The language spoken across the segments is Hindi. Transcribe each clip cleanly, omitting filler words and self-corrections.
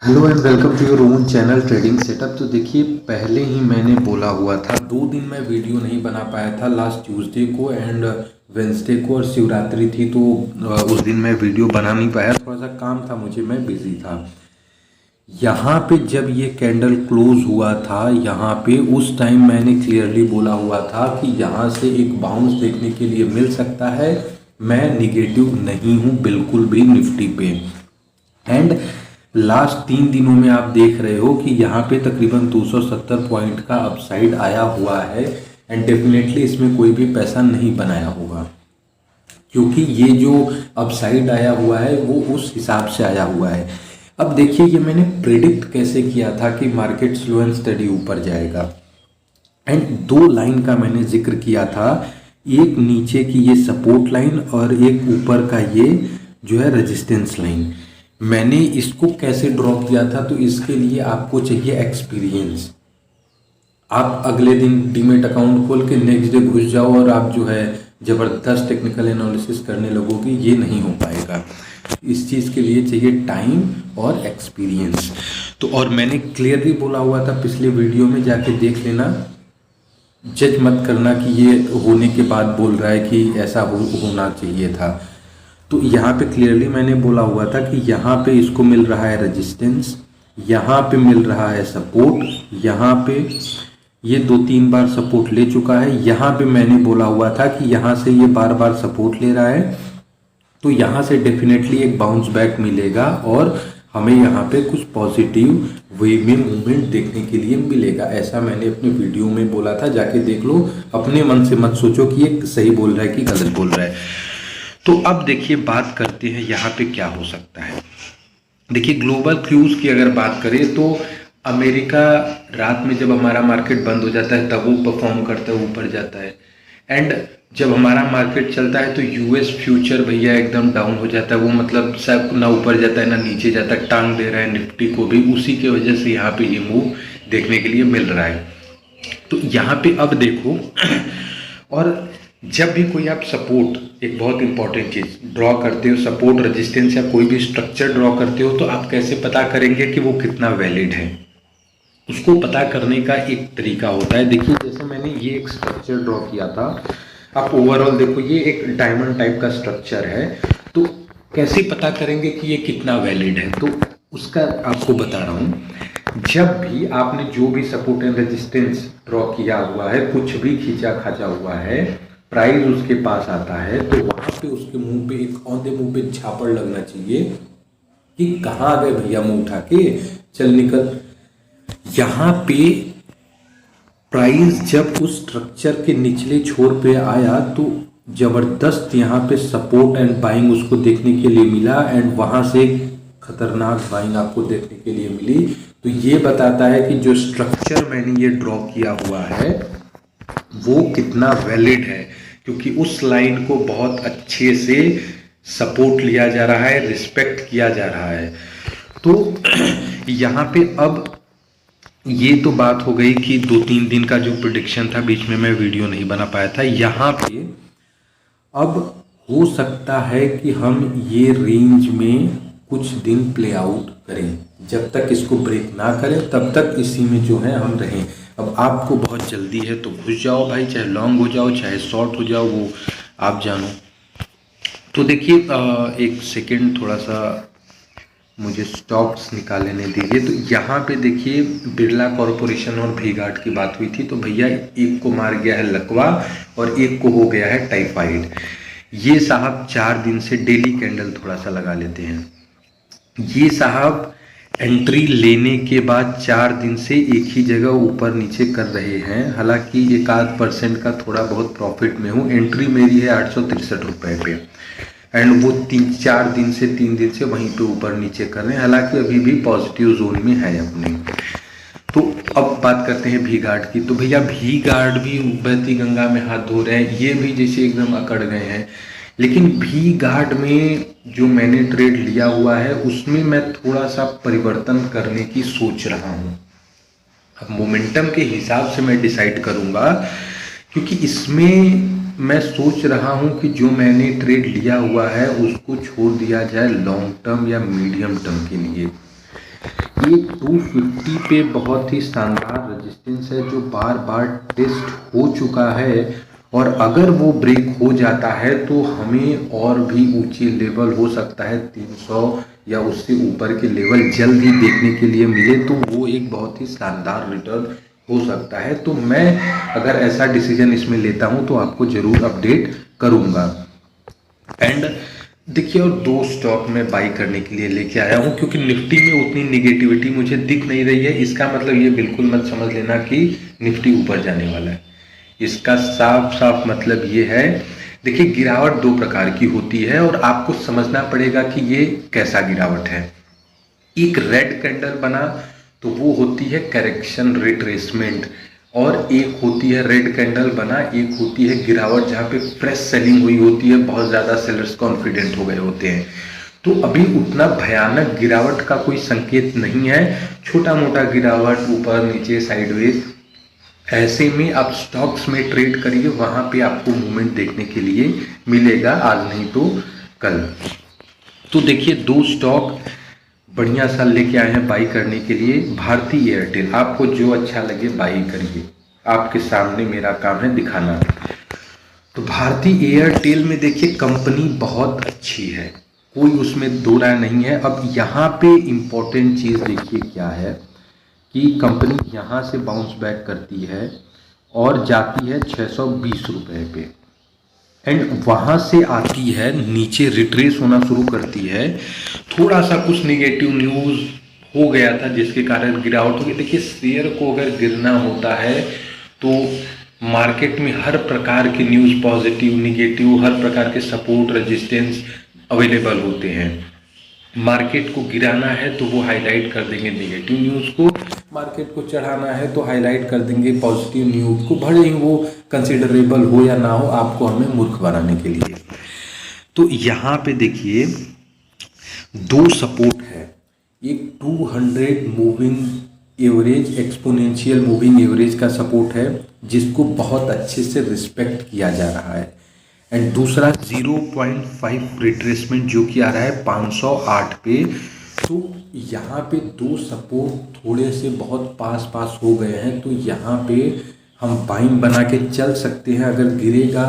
Hello and welcome to your own channel trading setup. तो देखिए, पहले ही मैंने बोला हुआ था, 2 दिन मैं वीडियो नहीं बना पाया था, लास्ट ट्यूसडे को एंड वेंसडे को, और शिवरात्रि थी तो उस दिन मैं वीडियो बना नहीं पाया, थोड़ा सा काम था मुझे, मैं बिजी था। यहाँ पे जब ये कैंडल क्लोज हुआ था, यहाँ पे उस टाइम मैंने क्लियरली बोला हुआ था कि यहाँ से एक बाउंस देखने के लिए मिल सकता है। मैं निगेटिव नहीं हूँ बिल्कुल भी निफ्टी पे। एंड लास्ट 3 दिनों में आप देख रहे हो कि यहाँ पे तकरीबन 270 पॉइंट का अपसाइड आया हुआ है। एंड डेफिनेटली इसमें कोई भी पैसा नहीं बनाया होगा, क्योंकि ये जो अपसाइड आया हुआ है वो उस हिसाब से आया हुआ है। अब देखिए, ये मैंने प्रिडिक्ट कैसे किया था कि मार्केट स्लो एंड स्टडी ऊपर जाएगा। एंड 2 लाइन का मैंने जिक्र किया था, एक नीचे की ये सपोर्ट लाइन और एक ऊपर का ये जो है रेजिस्टेंस लाइन। मैंने इसको कैसे ड्रॉ किया था, तो इसके लिए आपको चाहिए एक्सपीरियंस। आप अगले दिन डीमेट अकाउंट खोल के नेक्स्ट डे घुस जाओ और आप जो है ज़बरदस्त टेक्निकल एनालिसिस करने लगोगे, ये नहीं हो पाएगा। इस चीज़ के लिए चाहिए टाइम और एक्सपीरियंस। तो और मैंने क्लियरली बोला हुआ था पिछले वीडियो में, जाके देख लेना। जज मत करना कि ये होने के बाद बोल रहा है कि ऐसा होना चाहिए था। तो यहाँ पे क्लियरली मैंने बोला हुआ था कि यहाँ पे इसको मिल रहा है रेजिस्टेंस, यहाँ पे मिल रहा है सपोर्ट, यहाँ पे ये 2-3 बार सपोर्ट ले चुका है। यहाँ पे मैंने बोला हुआ था कि यहाँ से ये बार बार सपोर्ट ले रहा है, तो यहाँ से डेफिनेटली एक बाउंस बैक मिलेगा और हमें यहाँ पे कुछ पॉजिटिव वे में मूवमेंट देखने के लिए मिलेगा। ऐसा मैंने अपने वीडियो में बोला था, जाके देख लो। अपने मन से मत सोचो कि ये सही बोल रहा है कि गलत बोल रहा है। तो अब देखिए, बात करते हैं यहाँ पे क्या हो सकता है। देखिए, ग्लोबल क्यूज की अगर बात करें तो अमेरिका रात में जब हमारा मार्केट बंद हो जाता है तब वो परफॉर्म करता है, ऊपर जाता है। एंड जब हमारा मार्केट चलता है तो यूएस फ्यूचर भैया एकदम डाउन हो जाता है। वो मतलब सब ना ऊपर जाता है ना नीचे जाता है, टांग दे रहा है निफ्टी को भी। उसी की वजह से यहाँ पे ये मूव देखने के लिए मिल रहा है। तो यहाँ पे अब देखो और जब भी कोई आप सपोर्ट, एक बहुत इंपॉर्टेंट चीज ड्रॉ करते हो, सपोर्ट रेजिस्टेंस या कोई भी स्ट्रक्चर ड्रॉ करते हो, तो आप कैसे पता करेंगे कि वो कितना वैलिड है। उसको पता करने का एक तरीका होता है। देखिए, जैसे मैंने ये एक स्ट्रक्चर ड्रॉ किया था, आप ओवरऑल देखो, ये एक डायमंड टाइप का स्ट्रक्चर है। तो कैसे पता करेंगे कि ये कितना वैलिड है, तो उसका आपको बता रहा हूँ। जब भी आपने जो भी सपोर्ट एंड रेजिस्टेंस ड्रॉ किया हुआ है, कुछ भी खींचा खाचा हुआ है, प्राइस उसके पास आता है, तो वहां पे उसके मुंह पे एक ऑन द मुंह पे झापड़ लगना चाहिए कि कहाँ गए भैया मुंह उठा के, चल निकल। यहाँ पे प्राइस जब उस स्ट्रक्चर के निचले छोर पे आया तो जबरदस्त यहाँ पे सपोर्ट एंड बाइंग उसको देखने के लिए मिला, एंड वहां से खतरनाक बाइंग आपको देखने के लिए मिली। तो ये बताता है कि जो स्ट्रक्चर मैंने ये ड्रॉ किया हुआ है वो कितना वैलिड है, क्योंकि उस लाइन को बहुत अच्छे से सपोर्ट लिया जा रहा है, रिस्पेक्ट किया जा रहा है। तो यहाँ पे अब ये तो बात हो गई कि 2-3 दिन का जो प्रिडिक्शन था, बीच में मैं वीडियो नहीं बना पाया था। यहाँ पे अब हो सकता है कि हम ये रेंज में कुछ दिन प्ले आउट करें। जब तक इसको ब्रेक ना करें तब तक इसी में जो है हम रहें। अब आपको बहुत जल्दी है तो घुस जाओ भाई, चाहे लॉन्ग हो जाओ चाहे शॉर्ट हो जाओ, वो आप जानो। तो देखिए, एक सेकेंड, थोड़ा सा मुझे स्टॉक्स निकाल लेने दीजिए। तो यहाँ पे देखिए, बिरला कॉरपोरेशन और वी गार्ड की बात हुई थी, तो भैया एक को मार गया है लकवा और एक को हो गया है टाइफाइड। ये साहब 4 दिन से डेली कैंडल थोड़ा सा लगा लेते हैं। ये साहब एंट्री लेने के बाद 4 दिन से एक ही जगह ऊपर नीचे कर रहे हैं। हालांकि 1-8% का थोड़ा बहुत प्रॉफिट में हूँ। एंट्री मेरी है 863 रुपये पे, एंड वो 3-4 दिन से 3 दिन से वहीं पे ऊपर नीचे कर रहे हैं। हालांकि अभी भी पॉजिटिव जोन में है अपने। तो अब बात करते हैं वी गार्ड की। तो भैया वी गार्ड भी बहती गंगा में हाथ धो रहे हैं, ये भी जैसे एकदम अकड़ गए हैं। लेकिन वी गार्ड में जो मैंने ट्रेड लिया हुआ है उसमें मैं थोड़ा सा परिवर्तन करने की सोच रहा हूँ। अब मोमेंटम के हिसाब से मैं डिसाइड करूँगा, क्योंकि इसमें मैं सोच रहा हूँ कि जो मैंने ट्रेड लिया हुआ है उसको छोड़ दिया जाए लॉन्ग टर्म या मीडियम टर्म के लिए। एक 250 पे बहुत ही शानदार रेजिस्टेंस है जो बार बार टेस्ट हो चुका है, और अगर वो ब्रेक हो जाता है तो हमें और भी ऊंची लेवल हो सकता है 300 या उससे ऊपर के लेवल जल्द ही देखने के लिए मिले, तो वो एक बहुत ही शानदार रिटर्न हो सकता है। तो मैं अगर ऐसा डिसीजन इसमें लेता हूँ तो आपको ज़रूर अपडेट करूँगा। एंड देखिए, और 2 स्टॉक मैं बाई करने के लिए लेके आया हूँ, क्योंकि निफ्टी में उतनी निगेटिविटी मुझे दिख नहीं रही है। इसका मतलब ये बिल्कुल मत समझ लेना कि निफ्टी ऊपर जाने वाला है। इसका साफ साफ मतलब ये है, देखिए गिरावट 2 प्रकार की होती है और आपको समझना पड़ेगा कि ये कैसा गिरावट है। एक रेड कैंडल बना तो वो होती है करेक्शन रिट्रेसमेंट, और एक होती है रेड कैंडल बना, एक होती है गिरावट जहाँ पे फ्रेश सेलिंग हुई होती है, बहुत ज़्यादा सेलर्स कॉन्फिडेंट हो गए होते हैं। तो अभी उतना भयानक गिरावट का कोई संकेत नहीं है, छोटा मोटा गिरावट ऊपर नीचे साइडवेज। ऐसे में आप स्टॉक्स में ट्रेड करिए, वहाँ पे आपको मूवमेंट देखने के लिए मिलेगा, आज नहीं तो कल। तो देखिए 2 स्टॉक बढ़िया सा लेके आए हैं बाई करने के लिए। भारती एयरटेल, आपको जो अच्छा लगे बाई करिए, आपके सामने मेरा काम है दिखाना। तो भारती एयरटेल में देखिए कंपनी बहुत अच्छी है, कोई उसमें दो राय नहीं है। अब यहाँ पे इम्पोर्टेंट चीज़ देखिए क्या है कि कंपनी यहाँ से बाउंस बैक करती है और जाती है 620 रुपये पे, एंड वहाँ से आती है नीचे रिट्रेस होना शुरू करती है। थोड़ा सा कुछ निगेटिव न्यूज़ हो गया था जिसके कारण गिरावट होगी। देखिए शेयर को अगर गिरना होता है तो मार्केट में हर प्रकार के न्यूज़, पॉजिटिव निगेटिव, हर प्रकार के सपोर्ट रेजिस्टेंस अवेलेबल होते हैं। मार्केट को गिराना है तो वो हाईलाइट कर देंगे नेगेटिव न्यूज़ को, मार्केट को चढ़ाना है तो हाईलाइट कर देंगे पॉजिटिव न्यूज़ को, भले ही वो कंसिडरेबल हो या ना हो, आपको हमें मूर्ख बनाने के लिए। तो यहाँ पे देखिए 2 सपोर्ट है, एक 200 moving average, exponential moving average का सपोर्ट है जिसको बहुत अच्छे से रिस्पेक्ट किया जा रहा है, एंड दूसरा 0.5 रिट्रेसमेंट जो कि आ रहा है 508 पे। तो यहाँ पे 2 सपोर्ट थोड़े से बहुत पास पास हो गए हैं, तो यहाँ पे हम बाइंग बना के चल सकते हैं। अगर गिरेगा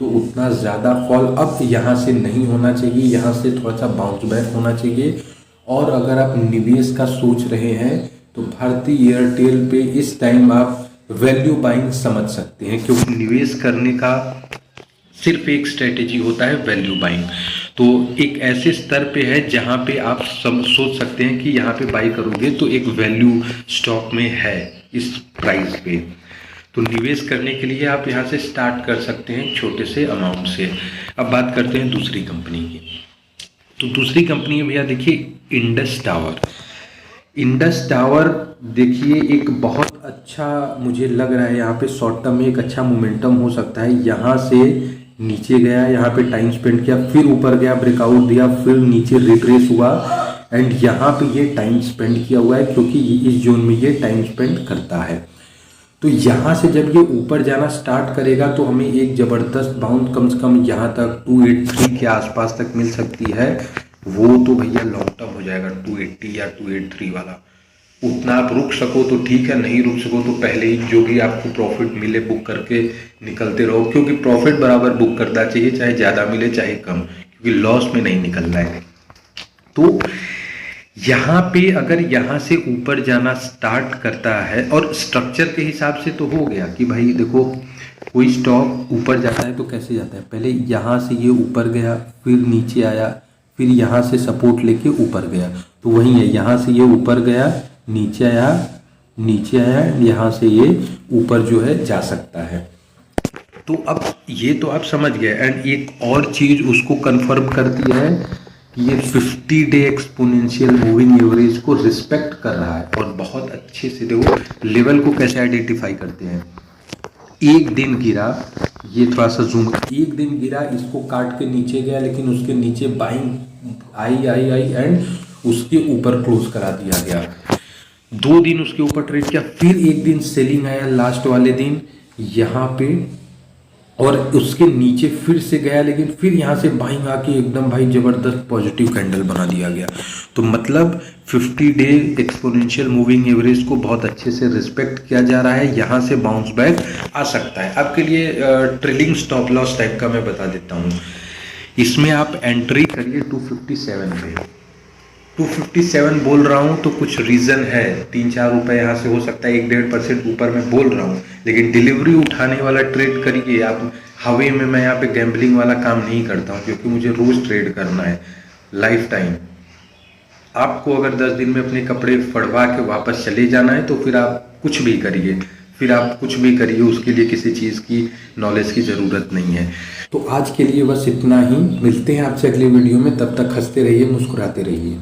तो उतना ज़्यादा फॉल अब यहाँ से नहीं होना चाहिए, यहाँ से थोड़ा सा बाउंस बैक होना चाहिए। और अगर आप निवेश का सोच रहे हैं तो भारती एयरटेल पे इस टाइम आप वैल्यू बाइंग समझ सकते हैं, क्योंकि निवेश करने का सिर्फ एक स्ट्रेटेजी होता है वैल्यू बाइंग। तो एक ऐसे स्तर पे है जहाँ पे आप सोच सकते हैं कि यहाँ पे बाई करोगे तो एक वैल्यू स्टॉक में है इस प्राइस पे, तो निवेश करने के लिए आप यहाँ से स्टार्ट कर सकते हैं छोटे से अमाउंट से। अब बात करते हैं दूसरी कंपनी की। तो दूसरी कंपनी है भैया देखिए इंडस टावर। इंडस टावर देखिए एक बहुत अच्छा मुझे लग रहा है, यहाँ पे शॉर्ट टर्म में एक अच्छा मोमेंटम हो सकता है। यहाँ से नीचे गया, यहाँ पे टाइम स्पेंड किया, फिर ऊपर गया, ब्रेकआउट दिया, फिर नीचे रिट्रेस हुआ, एंड यहाँ पे ये टाइम स्पेंड किया हुआ है क्योंकि इस जोन में ये टाइम स्पेंड करता है। तो यहाँ से जब ये ऊपर जाना स्टार्ट करेगा तो हमें एक ज़बरदस्त बाउंस कम से कम यहाँ तक 283 के आसपास तक मिल सकती है। वो तो भैया लॉन्ग टर्म हो जाएगा 280 या 283 वाला। उतना आप रुक सको तो ठीक है, नहीं रुक सको तो पहले ही जो भी आपको प्रॉफिट मिले बुक करके निकलते रहो, क्योंकि प्रॉफिट बराबर बुक करना चाहिए, चाहे ज़्यादा मिले चाहे कम, क्योंकि लॉस में नहीं निकलना है। तो यहाँ पे अगर यहाँ से ऊपर जाना स्टार्ट करता है, और स्ट्रक्चर के हिसाब से तो हो गया कि भाई देखो कोई स्टॉक ऊपर जाता है तो कैसे जाता है, पहले यहाँ से ये ऊपर गया, फिर नीचे आया, फिर यहाँ से सपोर्ट लेके ऊपर गया, तो वही है, यहाँ से ये ऊपर गया, नीचे आया, नीचे आया, यहाँ से ये ऊपर जो है जा सकता है। तो अब ये तो आप समझ गए। एंड एक और चीज़ उसको कंफर्म करती है कि ये 50 डे एक्सपोनेंशियल मूविंग एवरेज को रिस्पेक्ट कर रहा है, और बहुत अच्छे से देखो लेवल को कैसे आइडेंटिफाई करते हैं। एक दिन गिरा, ये थोड़ा सा जूम, एक दिन गिरा, इसको काट के नीचे गया, लेकिन उसके नीचे बाइंग आई एंड उसके ऊपर क्लोज करा दिया गया। 2 दिन उसके ऊपर ट्रेड किया, फिर एक दिन सेलिंग आया लास्ट वाले दिन यहाँ पे, और उसके नीचे फिर से गया, लेकिन फिर यहाँ से बाइंग आके एकदम भाई ज़बरदस्त पॉजिटिव कैंडल बना दिया गया। तो मतलब 50 डे एक्सपोनेंशियल मूविंग एवरेज को बहुत अच्छे से रिस्पेक्ट किया जा रहा है, यहाँ से बाउंस बैक आ सकता है। आपके लिए ट्रेलिंग स्टॉप लॉस टाइप का मैं बता देता हूँ। इसमें आप एंट्री करिए 257 पे। 257 बोल रहा हूँ तो कुछ रीज़न है, 3-4 रुपये यहाँ से हो सकता है, 1-1.5% ऊपर मैं बोल रहा हूँ, लेकिन डिलीवरी उठाने वाला ट्रेड करिए आप। हवे में मैं यहाँ पे गैम्बलिंग वाला काम नहीं करता हूँ, क्योंकि मुझे रोज़ ट्रेड करना है लाइफ टाइम। आपको अगर 10 दिन में अपने कपड़े फड़वा के वापस चले जाना है तो फिर आप कुछ भी करिए, फिर आप कुछ भी करिए, उसके लिए किसी चीज़ की नॉलेज की ज़रूरत नहीं है। तो आज के लिए बस इतना ही, मिलते हैं आपसे अगले वीडियो में, तब तक हंसते रहिए, मुस्कुराते रहिए।